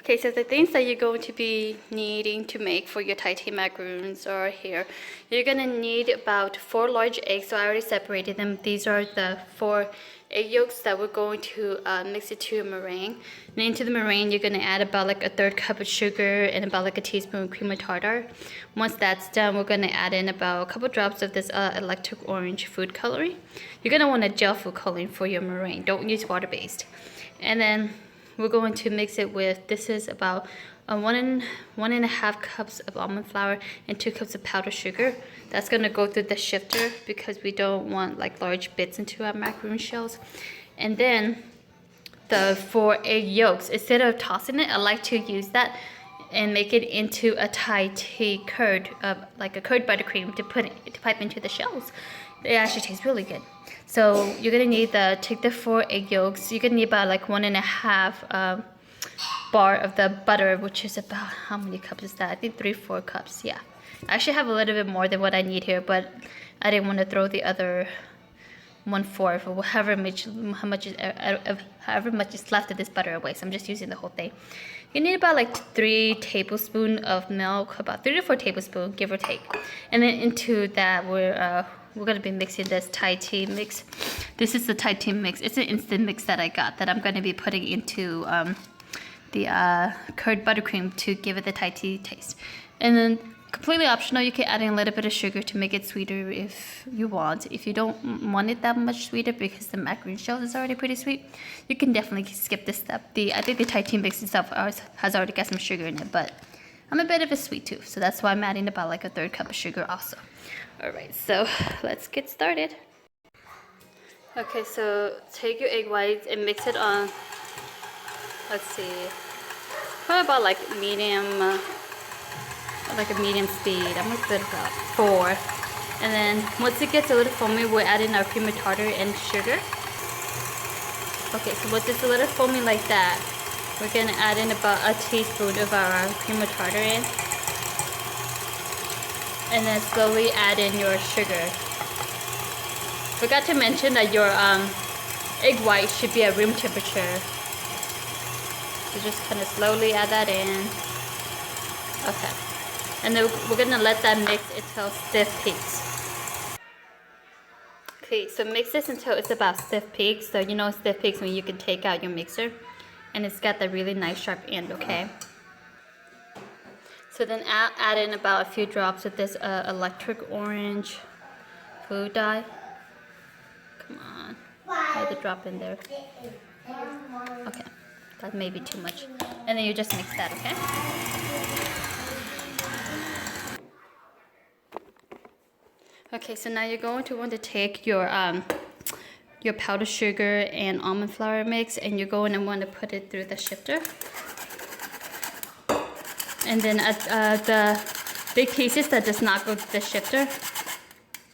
Okay, so the things that you're going to be needing to make for your Thai tea macaroons are here. You're gonna need about 4 large eggs, so I already separated them. These are the 4 egg yolks that we're going to mix it to a meringue. And into the meringue, you're gonna add about like a 1/3 cup of sugar and about like a teaspoon of cream of tartar. Once that's done, we're gonna add in about a couple drops of this electric orange food coloring. You're gonna want a gel food coloring for your meringue. Don't use water-based. And then we're going to mix it with, this is about 1.5 cups of almond flour and 2 cups of powdered sugar. That's going to go through the shifter because we don't want like large bits into our macaroon shells. And then the 4 egg yolks, instead of tossing it, I like to use that and make it into a Thai tea curd, like a curd buttercream to pipe into the shells. It actually tastes really good. So you're gonna need take the 4 egg yolks. You're gonna need about like 1.5 bar of the butter, which is about, how many cups is that? I think 3-4 cups. Yeah, I actually have a little bit more than what I need here, but I didn't want to throw the other 1/4 or however much is left of this butter away. So I'm just using the whole thing. You need about like 3 tablespoons of milk, about 3 to 4 tablespoons, give or take. And then into that we're gonna be mixing this Thai tea mix. This is the Thai tea mix. It's an instant mix that I got that I'm gonna be putting into the curd buttercream to give it the Thai tea taste. And then completely optional, you can add in a little bit of sugar to make it sweeter if you want. If you don't want it that much sweeter because the macaroon shells is already pretty sweet, you can definitely skip this step. I think the Thai tea mix itself has already got some sugar in it, but I'm a bit of a sweet tooth, so that's why I'm adding about like a 1/3 cup of sugar also. Alright, so let's get started. Okay, so take your egg whites and mix it on, let's see, probably about like medium, like a medium speed. I'm gonna put about 4. And then once it gets a little foamy, we'll add in our cream of tartar and sugar. Okay, so once it's a little foamy like that, we're gonna add in about a teaspoon of our cream of tartar in. And then slowly add in your sugar. Forgot to mention that your egg white should be at room temperature. So just kind of slowly add that in. Okay. And then we're gonna let that mix until stiff peaks. Okay, so mix this until it's about stiff peaks. So you know stiff peaks when you can take out your mixer. And it's got the really nice sharp end, okay? So then add in about a few drops of this electric orange food dye. Come on, add the drop in there. Okay, that may be too much. And then you just mix that, okay? Okay, so now you're going to want to take your powdered sugar and almond flour mix, and you're going to want to put it through the shifter. And then the big pieces that does not go to the shifter,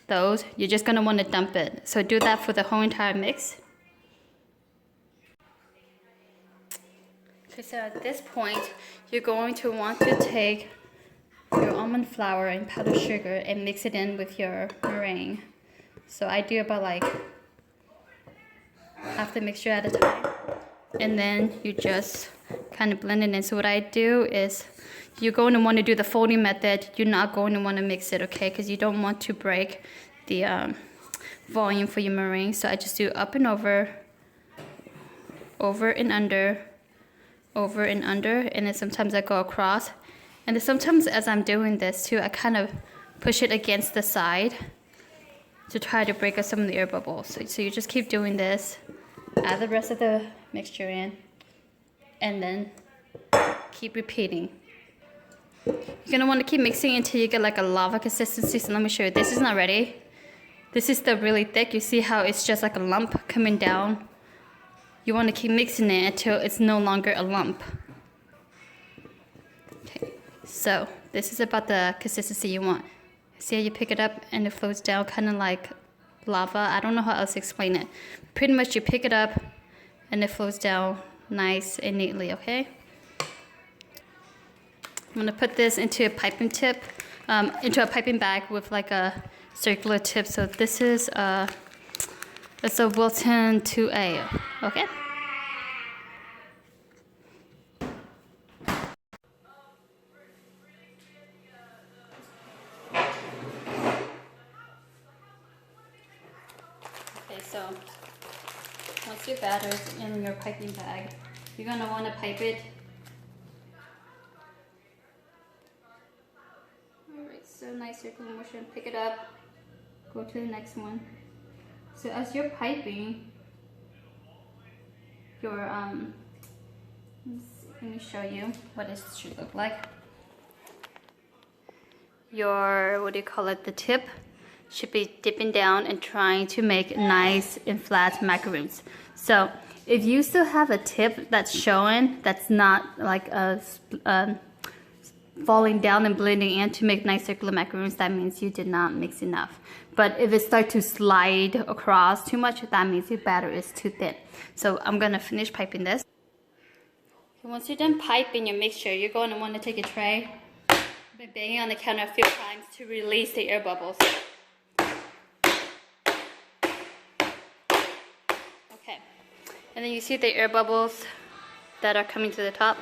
those, you're just gonna want to dump it. So do that for the whole entire mix. Okay, so at this point, you're going to want to take your almond flour and powdered sugar and mix it in with your meringue. So I do about like half the mixture at a time. And then you just kind of blend it in. So what I do is, you're going to want to do the folding method. You're not going to want to mix it, okay? Because you don't want to break the volume for your meringue. So I just do up and over and under, over and under. And then sometimes I go across. And then sometimes as I'm doing this too, I kind of push it against the side to try to break up some of the air bubbles. So you just keep doing this. Add the rest of the mixture in. And then keep repeating. You're gonna want to keep mixing until you get like a lava consistency. So let me show you. This is not ready. This is still really thick. You see how it's just like a lump coming down? You want to keep mixing it until it's no longer a lump. Okay, so this is about the consistency you want. See how you pick it up and it flows down kind of like lava? I don't know how else to explain it. Pretty much you pick it up and it flows down nice and neatly, okay? I'm gonna put this into a piping tip, into a piping bag with like a circular tip. So this is it's a Wilton 2A, okay? Once your batter is in your piping bag, you're gonna want to pipe it. Alright, so nice circular motion. Pick it up, go to the next one. So as you're piping, your let me show you what it should look like. Your, what do you call it, the tip should be dipping down and trying to make nice and flat macaroons. So if you still have a tip that's showing, that's not like a falling down and blending in to make nice circular macaroons, that means you did not mix enough. But if it starts to slide across too much, that means your batter is too thin. So I'm gonna finish piping this. Once you're done piping your mixture, you're going to want to take a tray, by banging on the counter a few times to release the air bubbles. Okay, and then you see the air bubbles that are coming to the top.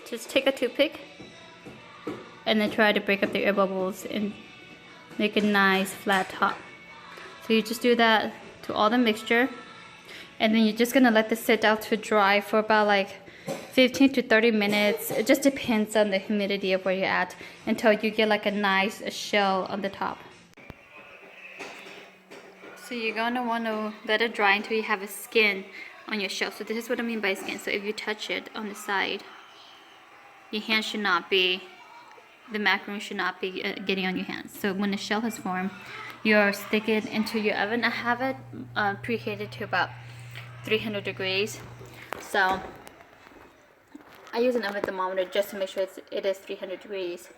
Just take a toothpick and then try to break up the air bubbles and make a nice flat top. So you just do that to all the mixture. And then you're just gonna let this sit out to dry for about like 15 to 30 minutes. It just depends on the humidity of where you're at, until you get like a nice shell on the top. So you're gonna wanna let it dry until you have a skin on your shell. So this is what I mean by skin. So if you touch it on the side, your hand should not be, the macaroon should not be getting on your hands. So when the shell has formed, you're sticking it into your oven. I have it preheated to about 300 degrees. So I use an oven thermometer just to make sure it is 300 degrees.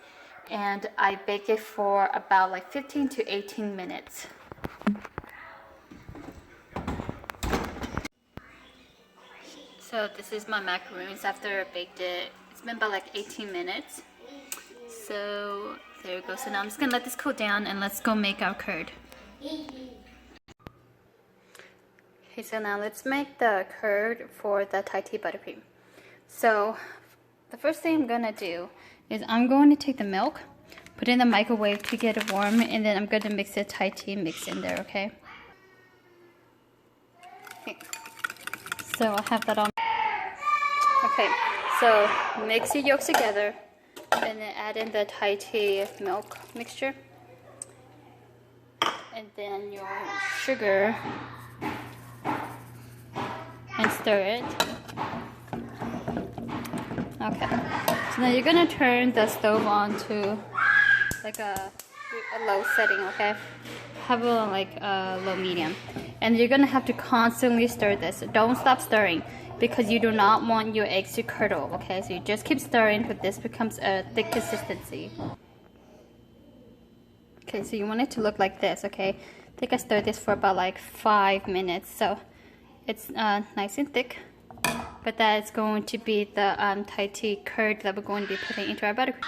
And I bake it for about like 15 to 18 minutes. So this is my macaroons after I baked it. It's been about like 18 minutes. So there we go. So now I'm just gonna let this cool down and let's go make our curd. Okay, so now let's make the curd for the Thai tea buttercream. So the first thing I'm gonna do is I'm going to take the milk, put it in the microwave to get it warm, and then I'm going to mix the Thai tea mix in there, okay? Okay. So I have that on. Okay, so mix your yolks together and then add in the Thai tea milk mixture. And then your sugar. And stir it. Okay. So now you're gonna turn the stove on to like a low setting, okay? Have a like a low medium. And you're gonna have to constantly stir this. Don't stop stirring because you do not want your eggs to curdle, okay? So you just keep stirring until this becomes a thick consistency. Okay, so you want it to look like this, okay? I think I stirred this for about like 5 minutes, so it's nice and thick, but that is going to be the Thai tea curd that we're going to be putting into our buttercream.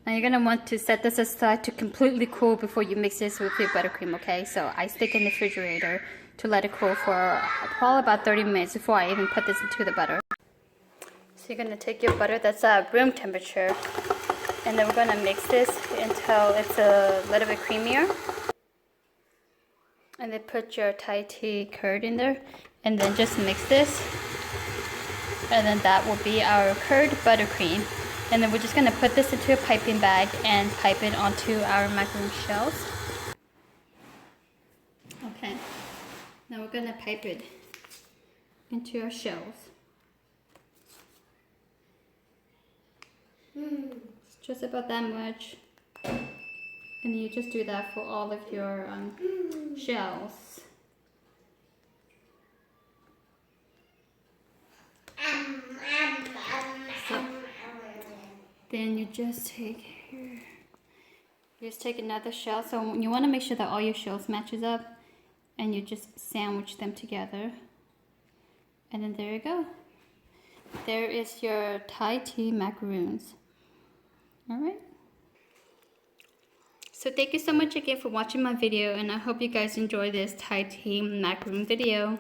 Now you're going to want to set this aside to completely cool before you mix this with your buttercream, okay? So I stick in the refrigerator to let it cool for probably about 30 minutes before I even put this into the butter. So you're going to take your butter that's at room temperature, and then we're going to mix this until it's a little bit creamier. And then put your Thai tea curd in there, and then just mix this, and then that will be our curd buttercream. And then we're just going to put this into a piping bag and pipe it onto our macaroon shells. Okay, now we're going to pipe it into our shells. It's just about that much. And you just do that for all of your shells. So then you just take here. You just take another shell. So you want to make sure that all your shells matches up, and you just sandwich them together. And then there you go. There is your Thai tea macaroons. All right. So thank you so much again for watching my video, and I hope you guys enjoy this Thai tea macaroon video.